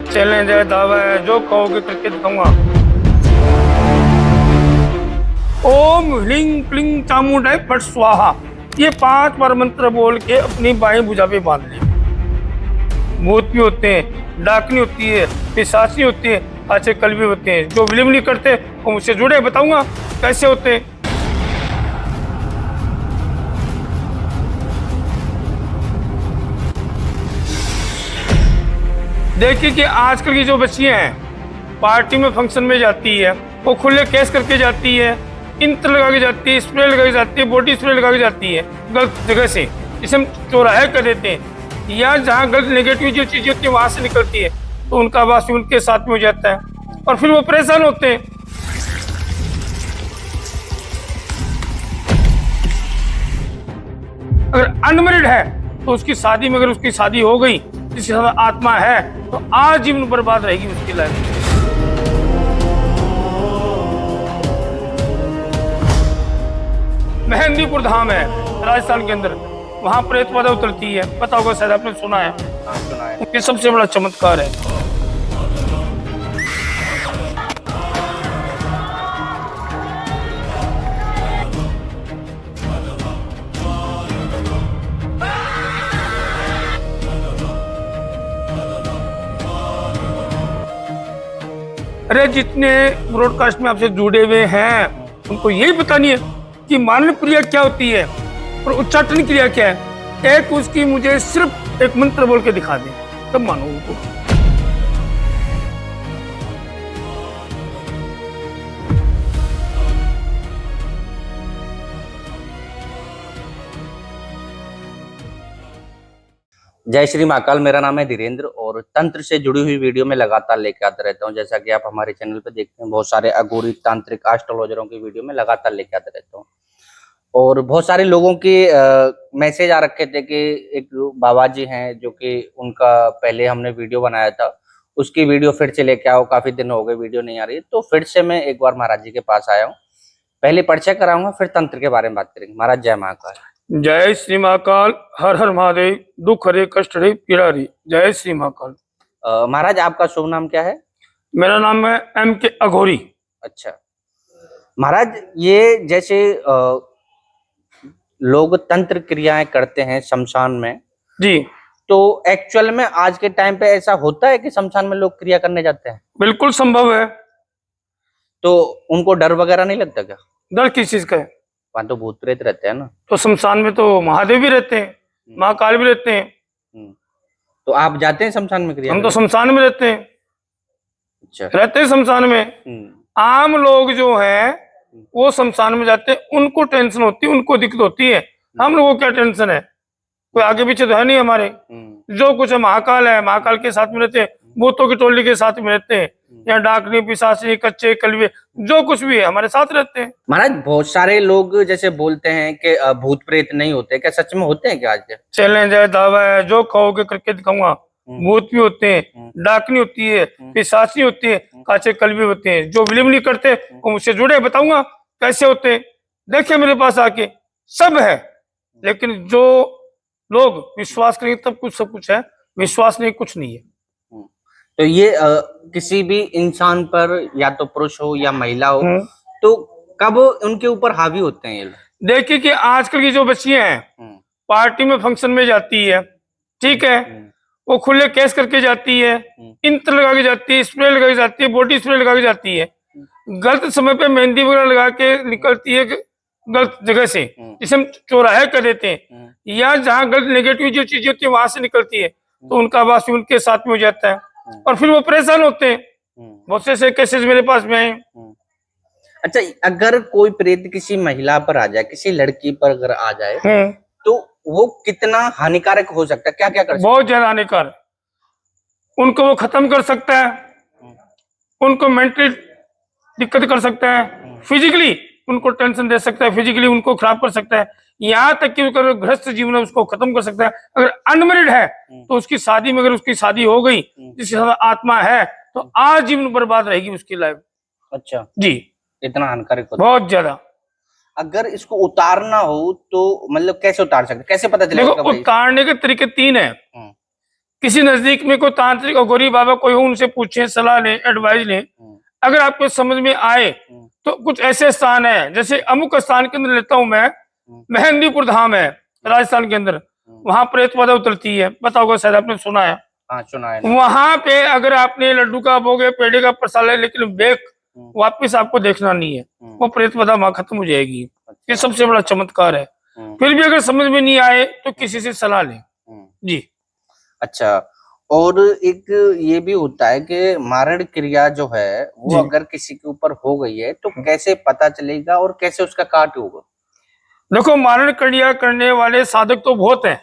Challenge है, दावा है, जो कहोगे करके दिखाऊंगा। ओम ह्लीं क्लीं चामुंडाय फट स्वाहा, ये 5 बार मंत्र बोल के अपनी बाएं भुजा पे बांध ले। भूत भी होते हैं, डाकनी होती है, पिशाची होती है, अच्छे कल भी होते हैं। जो विलम्ब नहीं करते वो मुझसे जुड़े, बताऊंगा कैसे होते हैं। देखिए कि आजकल की जो बच्चियां हैं पार्टी में फंक्शन में जाती है, वो खुले केस करके जाती है, इत्र लगा के जाती है, स्प्रे लगा के जाती है, बॉडी स्प्रे लगा के जाती है गलत जगह से, जिसे हम चौराहे कर देते हैं, या जहाँ गलत नेगेटिव जो चीजें होती है वहां से निकलती है, तो उनका आवास भी उनके साथ में हो जाता है और फिर वो परेशान होते हैं। अगर अनमेरिड है तो उसकी शादी में, अगर उसकी शादी हो गई, जिसके साथ आत्मा है, तो आजीवन बर्बाद रहेगी उसकी लाइफ। मेहंदीपुर धाम है राजस्थान के अंदर, वहां प्रेत बाधा उतरती है, पता होगा शायद आपने सुना है। सुना है। ये सबसे बड़ा चमत्कार है। अरे जितने ब्रॉडकास्ट में आपसे जुड़े हुए हैं उनको यही पता नहीं है कि मानन क्रिया क्या होती है और उच्चाटन क्रिया क्या है। एक उसकी मुझे सिर्फ एक मंत्र बोल के दिखा दे, तब मानो उनको। जय श्री महाकाल। मेरा नाम है धीरेन्द्र और तंत्र से जुड़ी हुई वीडियो में लगातार लेके आता रहता हूं। जैसा कि आप हमारे चैनल पे देखते हैं, बहुत सारे अघोरी तांत्रिक एस्ट्रोलॉजरों की वीडियो में लगातार लेके आता रहता हूं। और बहुत सारे लोगों के मैसेज आ रखे थे कि एक बाबा जी हैं जो कि उनका पहले हमने वीडियो बनाया था, उसकी वीडियो फिर से लेके आओ, काफी दिन हो गए वीडियो नहीं आ रही, तो फिर से मैं एक बार महाराज जी के पास आया हूँ। पहले परिचय कराऊंगा, फिर तंत्र के बारे में बात करेंगे। महाराज जय महाकाल। जय श्री महाकाल। हर हर महादेव। दुख हरे कष्ट हरे पीड़ा हरी। जय श्री महाकाल। महाराज आपका शुभ नाम क्या है? मेरा नाम है M.K. अघोरी। अच्छा महाराज, ये जैसे लोग तंत्र क्रियाएं करते हैं शमशान में जी, तो एक्चुअल में आज के टाइम पे ऐसा होता है कि शमशान में लोग क्रिया करने जाते हैं? बिल्कुल संभव है। तो उनको डर वगैरह नहीं लगता क्या? डर किस चीज का है? वहां तो भूत प्रेत रहते हैं ना। तो शमशान में तो महादेव भी रहते हैं, महाकाल भी रहते हैं। तो आप जाते हैं शमशान में क्रिया? हम तो शमशान में रहते हैं। अच्छा। रहते हैं शमशान में। आम लोग जो हैं वो शमशान में जाते हैं, उनको टेंशन होती है, उनको दिक्कत होती है। हम लोगों को क्या टेंशन है? कोई आगे पीछे तो है नहीं हमारे। जो कुछ है महाकाल है, महाकाल के साथ में रहते हैं, भूतों की टोली के साथ में रहते हैं, या डाकनी पिशाची कच्चे कलवे जो कुछ भी है हमारे साथ रहते हैं। महाराज बहुत सारे लोग जैसे बोलते हैं कि भूत प्रेत नहीं होते, क्या सच में होते हैं क्या? आज चैलेंज है, दावा है, जो कहोगे करके दिखाऊंगा। भूत भी होते हैं, डाकनी होती है, पिशाची होती है, काचे कलवे होते हैं। जो विलम्ब नहीं करते वो मुझसे जुड़े, बताऊंगा कैसे होते हैं। देखिए मेरे पास आके सब है, लेकिन जो लोग विश्वास करेंगे तब कुछ सब कुछ है, विश्वास नहीं कुछ नहीं है। तो ये किसी भी इंसान पर, या तो पुरुष हो या महिला हो, तो कब उनके ऊपर हावी होते हैं ये लोग? देखिए कि आजकल की जो बच्चियां हैं पार्टी में फंक्शन में जाती है, ठीक है, वो खुले केस करके जाती है, इत्र लगा के जाती है, स्प्रे लगा के जाती है, बॉडी स्प्रे लगा के जाती है, गलत समय पे मेहंदी वगैरह लगा के निकलती है गलत जगह से, जिसे हम चौराहे कर देते हैं, या जहाँ गलत नेगेटिव जो चीजें होती है वहां से निकलती है, तो उनका आवास भी उनके साथ में हो जाता है और फिर वो परेशान होते हैं। बहुत से केसेस मेरे पास में आए। अच्छा, अगर कोई प्रेत किसी महिला पर आ जाए, किसी लड़की पर अगर आ जाए, तो वो कितना हानिकारक हो सकता है? क्या क्या कर सकता है? बहुत ज्यादा हानिकारक। उनको वो खत्म कर सकता है, उनको मेंटली दिक्कत कर सकता है, फिजिकली उनको टेंशन दे सकता है, फिजिकली उनको खराब कर सकता है, यहाँ तक कि अगर गृहस्थ जीवन है उसको खत्म कर सकता है। अगर अनमेरिड है तो उसकी शादी में, अगर उसकी शादी हो गई, जिसके साथ आत्मा है, तो आजीवन बर्बाद रहेगी उसकी लाइफ। अच्छा जी, इतना हानिकारक होता? बहुत ज्यादा। अगर इसको उतारना हो तो मतलब कैसे उतार सकते, कैसे पता चलेगा? देखो, उतारने के तरीके 3 है। किसी नजदीक में कोई तांत्रिक और गौरी बाबा कोई हो, उनसे पूछें, सलाह लें, एडवाइस लें। अगर आपको समझ में आए तो कुछ ऐसे स्थान है, जैसे अमुक स्थान के अंदर लेता हूं मैं, मेहंदीपुर धाम है राजस्थान के अंदर, वहां प्रेत बाधा उतरती है, पता होगा शायद आपने सुना है। हाँ, सुना है। वहां पे अगर आपने लड्डू का भोग है, पेड़े का प्रसाद है, लेकिन बैक वापिस आपको देखना नहीं है, वो प्रेत बाधा वहां खत्म हो जाएगी। ये सबसे बड़ा चमत्कार है। फिर भी अगर समझ में नहीं आए तो किसी से सलाह लें जी। अच्छा, और एक ये भी होता है कि मारण क्रिया जो है वो अगर किसी के ऊपर हो गई है तो कैसे पता चलेगा और कैसे उसका काट होगा? देखो, मारण क्रिया करने वाले साधक तो बहुत हैं।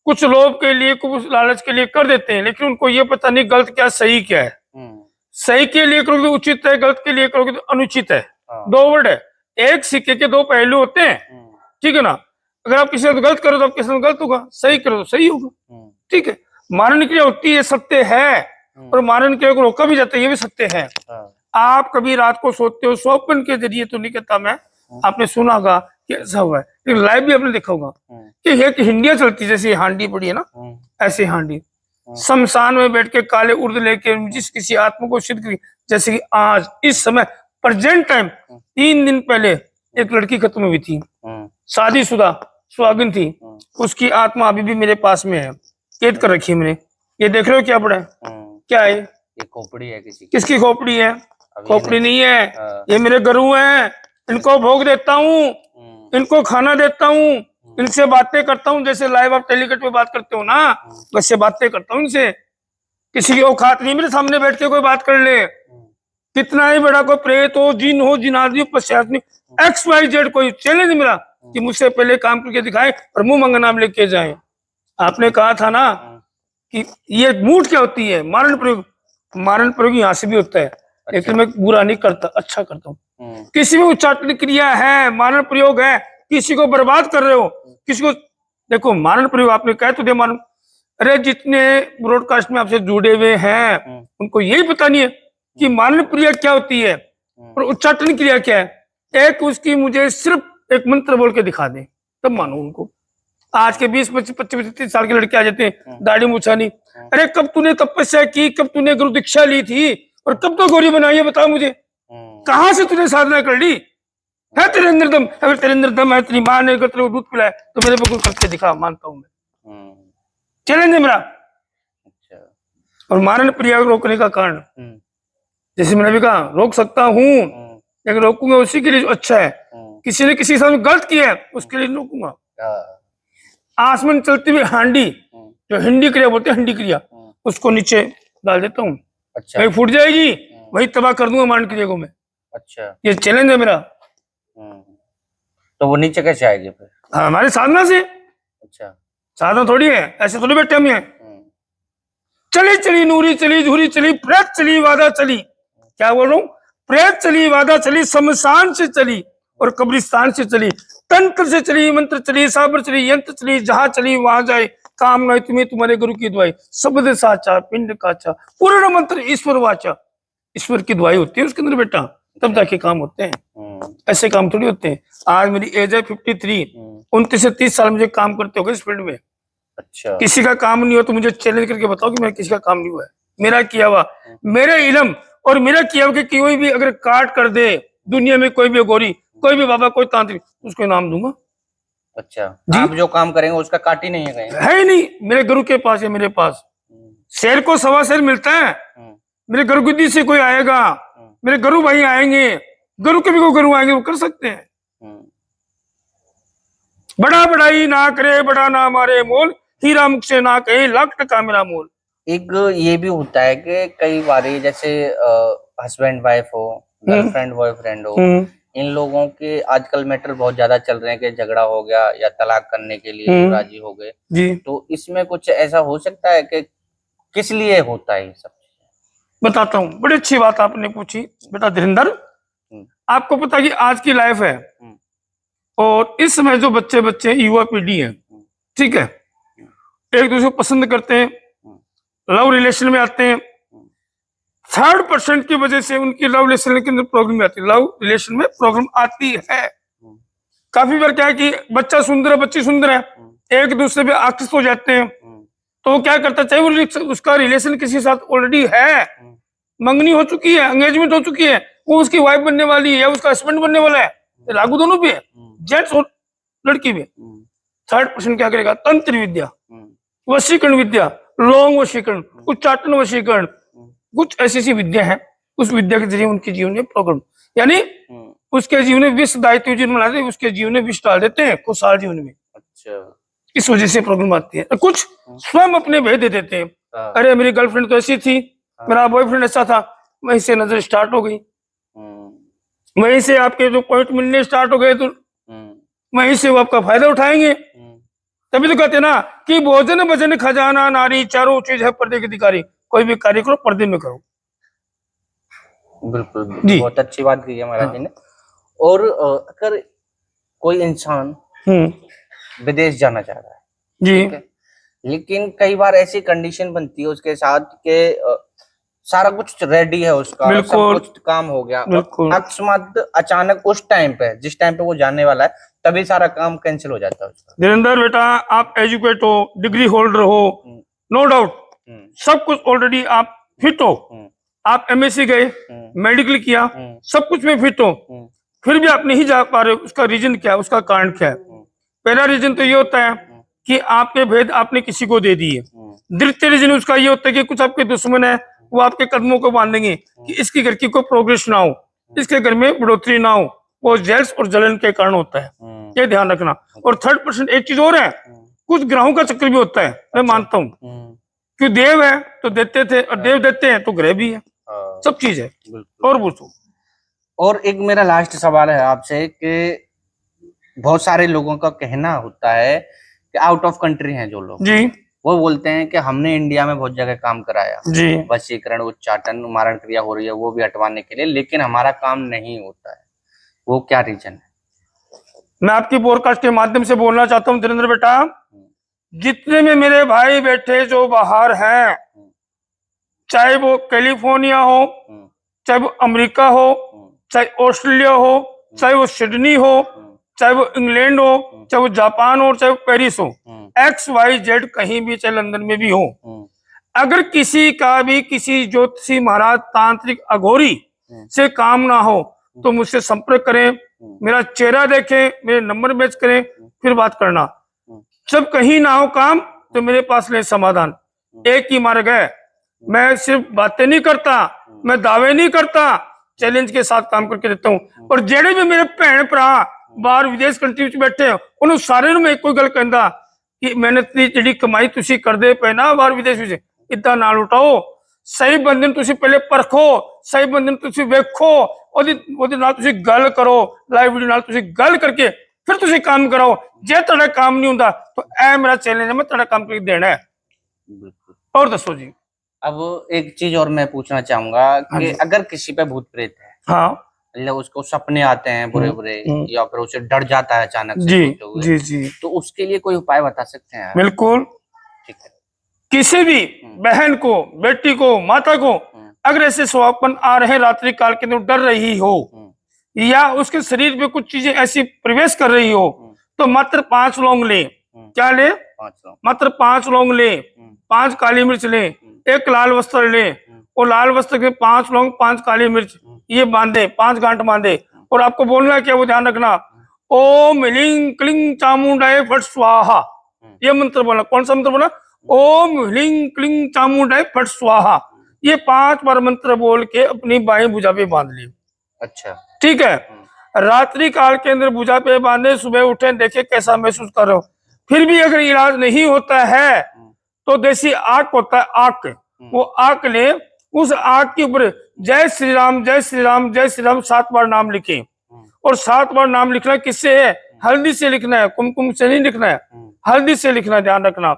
कुछ लोग के लिए, कुछ लालच के लिए कर देते हैं, लेकिन उनको ये पता नहीं गलत क्या सही क्या है। सही के लिए करोगे तो उचित है, गलत के लिए करोगे तो अनुचित है। दो वर्ड है, एक सिक्के के दो पहलू होते हैं, ठीक है ना। अगर आप किसी से गलत करो तो आप किसी से गलत होगा, सही करो तो सही होगा, ठीक है। मारण क्रिया होती है, सत्य है, और मारण क्रिया को रोका भी जाता है, ये भी सत्य है। आप कभी रात को सोते हो, स्वप्न के जरिए तो नहीं कहता मैं, आपने सुना होगा कि ऐसा हुआ है, लाइव भी आपने देखा होगा कि एक हिंडिया चलती है, जैसे हांडी पड़ी है ना, ऐसे हांडी शमशान में बैठ के काले उर्द लेके जिस किसी आत्मा को सिद्ध करी, जैसे कि आज इस समय प्रेजेंट टाइम 3 दिन पहले एक लड़की खत्म हुई थी, शादीशुदा सुहागिन थी, उसकी आत्मा अभी भी मेरे पास में है, कैद कर रखी है मैंने। ये देख रहे हो क्या पड़ा है, क्या है ये? खोपड़ी है किसकी खोपड़ी है? खोपड़ी नहीं है, ये मेरे गुरु हैं, इनको भोग देता हूँ, इनको खाना देता हूँ, इनसे बातें करता हूँ, जैसे लाइव आप टेलीकट पे बात करते हो ना, वैसे बातें करता हूँ इनसे। किसी की औकात नहीं मेरे सामने बैठ के कोई बात कर ले, कितना ही बड़ा कोई प्रेत हो, जिन हो, जिनादी, पश्चात XYZ कोई चैलेंज मेरा कि मुझसे पहले काम करके दिखाए और मुंह मंगा नाम लेके जाए। आपने कहा था ना कि ये मूड क्या होती है, मारण प्रयोग। मारण प्रयोग यहाँ से भी होता है, लेकिन मैं बुरा नहीं करता, अच्छा करता हूँ। किसी में उच्चाटन क्रिया है, मारण प्रयोग है, किसी को बर्बाद कर रहे हो, किसी को, देखो मारण प्रयोग आपने कहा तो दे मारण। अरे जितने ब्रॉडकास्ट में आपसे जुड़े हुए हैं उनको यही पता नहीं है कि मारण क्रिया क्या होती है और उच्चाटन क्रिया क्या है। एक उसकी मुझे सिर्फ एक मंत्र बोल के दिखा दे तब मानो उनको। आज के 20, 25, 30 साल के लड़के आ जाते हैं, दाढ़ी मूछा नहीं। अरे कब तूने तपस्या की, कब तूने गुरु दीक्षा ली थी, और कब तो गौरी बनाई है, बता मुझे, कहां से तूने साधना कर ली है? तेरे अंदर दम, अगर तेरे अंदर दम है, तेरी माँ ने अगर तेरे को दूध पिलाया तो मेरे को करके दिखा, मानता हूं मैं, चैलेंज है मेरा। और मारण क्रिया रोकने का कारण, जैसे मैंने भी कहा, रोक सकता हूँ, लेकिन रोकूंगा उसी के लिए जो अच्छा है। किसी ने किसी के साथ गलत किया है उसके लिए रोकूंगा। आसमान चलती हुई हांडी, जो हिंदी क्रिया बोलते हैं, हिंदी क्रिया, उसको नीचे डाल देता हूँ। अच्छा। वही फूट जाएगी, वही तबाह कर दूंगा मारण क्रिया को मैं। अच्छा, ये चैलेंज है मेरा। तो वो नीचे कैसे आएगी फिर? हमारी साधना से। अच्छा, साधना थोड़ी है, ऐसे थोड़ी बैठे हम हैं। चली चली नूरी चली, झूरी चली, प्रेत चली, वादा चली। क्या बोल रहा हूँ? प्रेत चली, वादा चली, शमशान से चली और कब्रिस्तान से चली, तंत्र से चली, मंत्र चली, साबर चली, यंत्र चली, जहां चली वहां जाए, काम नहीं तुम्हें तुम्हारे गुरु की दुआई, शब्द साचा पिंड काचा, पूर्ण मंत्र ईश्वर वाचा। ईश्वर की दुआई होती है उसके अंदर बेटा, तब जाके काम होते हैं, ऐसे काम थोड़ी होते हैं। आज मेरी एज है 53, 29 से 30 साल मुझे काम करते हो इस फील्ड में। अच्छा, किसी का काम नहीं हो तो मुझे चैलेंज करके बताओ कि मेरा किसी का काम नहीं हुआ है। मेरा किया हुआ, मेरे इल्म और मेरा किया हुआ कि कोई भी अगर काट कर दे दुनिया में, कोई भी गौरी, कोई भी बाबा, कोई तांत्रिक, उसको नाम दूंगा। अच्छा, आप जो काम करेंगे उसका काट ही नहीं है ही नहीं, मेरे गुरु के पास है। मेरे पास शेर को 1.25 शेर मिलता है, मेरे गुरु गुद्दी से कोई आएगा, मेरे गुरु भाई आएंगे, गुरु के भी कोई गुरु आएंगे, वो कर सकते हैं। बड़ा बड़ाई ना करे, बड़ा ना मारे मोल, हीरा मुख से ना कहे, लाख टका मेरा मोल। एक ये भी होता है कि कई बार जैसे हस्बैंड वाइफ हो, गर्लफ्रेंड बॉयफ्रेंड हो, इन लोगों के आजकल मैटर बहुत ज्यादा चल रहे हैं कि झगड़ा हो गया या तलाक करने के लिए राजी हो गए जी। तो इसमें कुछ ऐसा हो सकता है कि किस लिए होता है ये सब? बताता हूँ, बड़ी अच्छी बात आपने पूछी बेटा धीरेन्द्र। आपको पता कि आज की लाइफ है और इस समय जो बच्चे युवा पीढ़ी है, ठीक है, एक दूसरे को पसंद करते हैं, लव रिलेशन में आते हैं, 3% की वजह से उनकी लव रिलेशन के अंदर प्रॉब्लम आती है। लव रिलेशन में प्रॉब्लम आती है। काफी बार क्या है कि बच्चा सुंदर है, बच्ची सुंदर है, एक दूसरे पे आकृष्ट हो जाते हैं, तो वो क्या करता है, चाहे वो उसका रिलेशन किसी के साथ ऑलरेडी है, मंगनी हो चुकी है, एंगेजमेंट हो चुकी है, वो उसकी वाइफ बनने वाली है या उसका हस्बैंड बनने वाला है, तो लागू दोनों पे है, जेंट्स और लड़की पे। थर्ड पर्सन क्या करेगा, तंत्र विद्या, वशीकरण विद्या, लौंग वशीकरण, उच्चाटन वशीकरण, कुछ ऐसी ऐसी विद्या है, उस विद्या के जरिए उनके जीवन में प्रोग्राम, यानी उसके जीवन में विष दायित्व जीवन बनाते हैं, उसके जीवन में विष डाल देते हैं खुशहाल जीवन में। अच्छा, इस वजह से प्रॉब्लम आती है। कुछ स्वयं अपने भेद दे देते हैं, अरे मेरी गर्लफ्रेंड तो ऐसी थी, मेरा बॉयफ्रेंड ऐसा था, वहीं से नजर स्टार्ट हो गई, वहीं से आपके जो पॉइंट मिलने स्टार्ट हो गए, तो वहीं से वो आपका फायदा उठाएंगे। तभी तो कहते हैं ना कि भोजन भजन खजाना नारी चारों चीज है पर्दे की अधिकारी, कोई भी कार्य करो पर्दे में करो। बिल्कुल, बहुत अच्छी बात की है महाराज जी ने। और अगर कोई इंसान विदेश जाना चाह रहा है जी, ठीक है, लेकिन कई बार ऐसी कंडीशन बनती है उसके साथ के सारा कुछ रेडी है उसका, सब कुछ काम हो गया, अकस्मात अचानक उस टाइम पे जिस टाइम पे वो जाने वाला है तभी सारा काम कैंसिल हो जाता है उसका। धीरेन्द्र बेटा, आप एजुकेट हो, डिग्री होल्डर हो, नो डाउट, सब कुछ ऑलरेडी आप फिट हो, आप एमएससी गए, मेडिकल किया, सब कुछ में फिट हो, फिर भी आप नहीं जा पा रहे, उसका रीजन क्या है, उसका कारण क्या है? पहला रीजन तो ये होता है कि आपके भेद आपने किसी को दे दिए। द्वितीय रीजन उसका ये होता है कि कुछ आपके दुश्मन है, वो आपके कदमों को बांधेंगे कि इसके घर की कोई प्रोग्रेस ना हो, इसके घर में बढ़ोतरी ना हो, वो जेल्स और जलन के कारण होता है, ये ध्यान रखना। और थर्ड पर्सन एक चीज और है, कुछ ग्रहों का चक्कर भी होता है, मैं मानता हूँ कि देव है तो देते थे, और देव देते हैं तो ग्रह भी है, सब चीज है। और पूछो। और एक मेरा लास्ट सवाल है आपसे कि बहुत सारे लोगों का कहना होता है कि आउट ऑफ कंट्री हैं जो लोग जी, वो बोलते हैं कि हमने इंडिया में बहुत जगह काम कराया जी, वशीकरण, उच्चाटन, मारण क्रिया हो रही है वो भी हटवाने के लिए, लेकिन हमारा काम नहीं होता है, वो क्या रीजन है? मैं आपकी पॉडकास्ट के माध्यम से बोलना चाहता हूँ धीरेन्द्र बेटा, जितने में मेरे भाई बैठे जो बाहर हैं, चाहे वो कैलिफोर्निया हो, चाहे वो अमेरिका हो, चाहे ऑस्ट्रेलिया हो, चाहे वो सिडनी हो, चाहे वो इंग्लैंड हो, चाहे वो जापान हो, चाहे वो पेरिस हो, XYZ कहीं भी, चाहे लंदन में भी हो, अगर किसी का भी किसी ज्योतिषी महाराज तांत्रिक अघोरी से काम ना हो तो मुझसे संपर्क करें, मेरा चेहरा देखें, मेरे नंबर मैच करें, फिर बात करना। जब कहीं ना हो काम तो मेरे पास ले समाधान। एक ही मार्ग है, मैं सिर्फ बातें नहीं करता, मैं दावे नहीं करता, चैलेंज के साथ काम करके देता हूँ। और जेड़े भी मेरे भैन भरा बाहर विदेश कंट्री च बैठे उन्होंने सारे में एक कोई गल कहता कि मेहनत की जिहड़ी कमाई तुसी करदे पे ना बाहर विदेश विच, इदा ना लुटाओ, सही बंदे तुसी पहले परखो, सही बंदे तुसी वेखो, ओदे नाल तुसी गल करो, लाइव वीडियो नाल तुसी गल करके फिर तुसी काम कराओ। जे तुहाडा काम नहीं हुंदा तो ए मेरा चैलेंज है, मैं तुहाडा काम करके देना है। और दसो जी। अब एक चीज और मैं पूछना चाहूंगा कि अगर किसी पे भूत प्रेत है, हाँ, मतलब उसको सपने आते हैं बुरे बुरे, या फिर उसे डर जाता है अचानक से जी, सोते हुए, जी, जी, तो उसके लिए कोई उपाय बता सकते हैं? बिल्कुल। ठीक है। किसी भी बहन को, बेटी को, माता को अगर ऐसे स्वप्न आ रहे रात्रि काल के अंदर, डर रही हो या उसके शरीर पे कुछ चीजें ऐसी प्रवेश कर रही हो, तो मात्र 5 लौंग ले। क्या ले? 5 लौंग। मात्र 5 लौंग ले, 5 काली मिर्च ले, 1 लाल वस्त्र ले, और लाल वस्त्र के 5 लौंग, 5 काली मिर्च, ये बांधे, 5 गांठ बांधे, और आपको बोलना क्या, वो ध्यान रखना, ओम ह्लीं क्लीं चामुंडाय फट स्वाहा, ये मंत्र बोला। कौन सा मंत्र बोला? ओम ह्लीं क्लीं चामुंडाय फट स्वाहा। ये 5 बार मंत्र बोल के अपनी बाएं भुजा पे बांध ली। अच्छा, ठीक है। रात्रि काल के अंदर भुजा पे बांधे, सुबह उठे, देखे कैसा महसूस कर रहे हो। फिर भी अगर इलाज नहीं होता है तो देसी आक होता है, आक, वो आक ले, उस आग के ऊपर जय श्री राम, जय श्री राम, जय श्री राम 7 बार नाम लिखे। और 7 बार नाम लिखना किससे है? हल्दी से लिखना है, कुमकुम से नहीं लिखना है, हल्दी से लिखना, ध्यान रखना।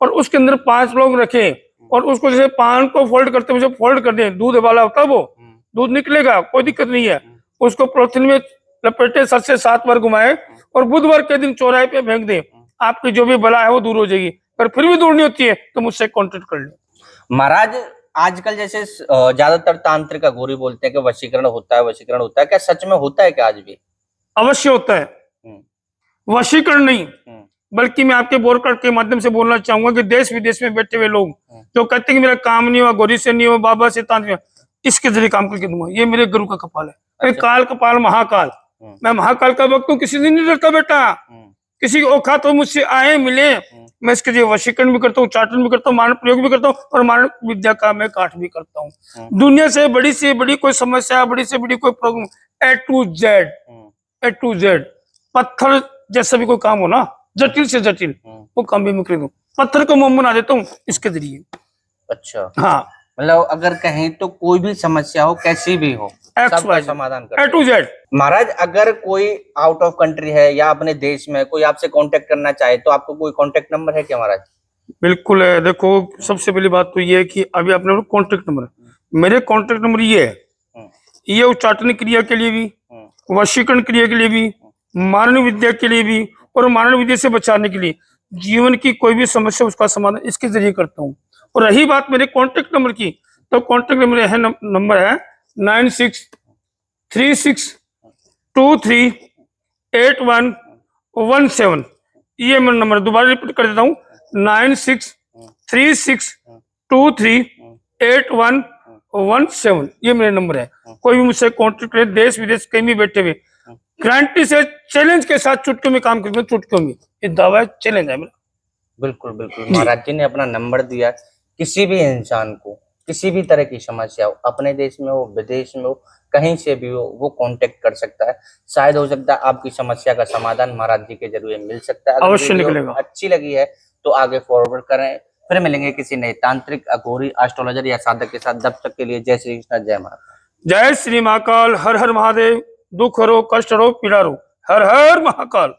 और उसके अंदर 5 लोग रखे, और उसको जैसे पान को फोल्ड करते हैं फोल्ड कर दें, दूध वाला होता है वो, दूध निकलेगा, कोई दिक्कत नहीं है। उसको पॉलिथीन में लपेटे, 7 से 7 बार घुमाए, और बुधवार के दिन चौराहे पे फेंक दे। आपकी जो भी बला है वो दूर हो जाएगी। पर फिर भी दूर नहीं होती है तो मुझसे कॉन्टेक्ट कर ले। महाराज, आजकल जैसे ज्यादातर तांत्रिक अघोरी बोलते हैं कि वशीकरण होता है, वशीकरण होता है, क्या सच में होता है क्या आज भी? अवश्य होता है, वशीकरण नहीं, बल्कि मैं आपके ब्रॉडकास्ट के माध्यम से बोलना चाहूंगा कि देश विदेश में बैठे हुए लोग जो कहते हैं कि मेरा काम नहीं हुआ, गौरी से नहीं हुआ, बाबा से तांत्रिक नहीं हुआ, इसके जरिए काम करके दूंगा। ये मेरे गुरु का कपाल है। मैं काल कपाल महाकाल, मैं महाकाल का वक्त हूँ, किसी दिन नहीं डरता बेटा। किसी की औकात हो मुझसे आए मिले, मैं इसके लिए वशीकरण भी करता हूँ, चाटन भी करता हूँ, मानव प्रयोग भी करता हूँ और मानव विद्या का मैं काट भी करता हूँ। दुनिया से बड़ी कोई समस्या, बड़ी से बड़ी कोई प्रॉब्लम, ए टू जेड पत्थर जैसा भी कोई काम हो ना, जटिल से जटिल, वो काम भी मैं कर दूं। पत्थर को मोम बना देता हूँ इसके जरिए। अच्छा, हाँ, मतलब अगर कहें तो कोई भी समस्या हो, कैसी भी हो, सबका समाधान ए करते टू जेड। महाराज, अगर कोई आउट ऑफ कंट्री है या अपने देश में कोई आपसे कांटेक्ट करना चाहे तो आपको कोई कांटेक्ट नंबर है क्या महाराज? बिल्कुल है। देखो, सबसे पहली बात तो ये है कि अभी आपने कॉन्टेक्ट नंबर, मेरे कॉन्टेक्ट नंबर ये है, ये उच्चाटन क्रिया के लिए भी, वशीकरण क्रिया के लिए भी, मानव विद्या के लिए भी और मानव विद्या से बचाने के लिए, जीवन की कोई भी समस्या उसका समाधान इसके जरिए करता हूँ। और रही बात मेरे कॉन्टेक्ट नंबर की, तो कॉन्टेक्ट नंबर है, नंबर है 9636238117। ये मेरा नंबर दोबारा रिपीट कर देता हूँ, 9636238117। ये मेरा नंबर है। कोई भी मुझसे कॉन्टेक्ट करे, देश विदेश कहीं भी बैठे हुए, गारंटी से चैलेंज के साथ चुटकियों में काम करेंगे। चुटकियों में ये दावा है, चैलेंज है मेरा। बिल्कुल बिल्कुल, महाराज जी ने अपना नंबर दिया, किसी भी इंसान को किसी भी तरह की समस्या हो, अपने देश में हो, विदेश में हो, कहीं से भी हो, वो कांटेक्ट कर सकता है। शायद हो सकता है आपकी समस्या का समाधान महाराज जी के जरिए मिल सकता है। अवश्य निकलेगा। अच्छी लगी है तो आगे फॉरवर्ड करें। फिर मिलेंगे किसी नए तांत्रिक, अघोरी, एस्ट्रोलॉजर या साधक के साथ। तब तक के लिए जय श्री कृष्ण, जय महाकाल। जय श्री महाकाल। हर हर महादेव। दुख हरो, कष्ट हरो, पीड़ा हरो। हर हर महाकाल।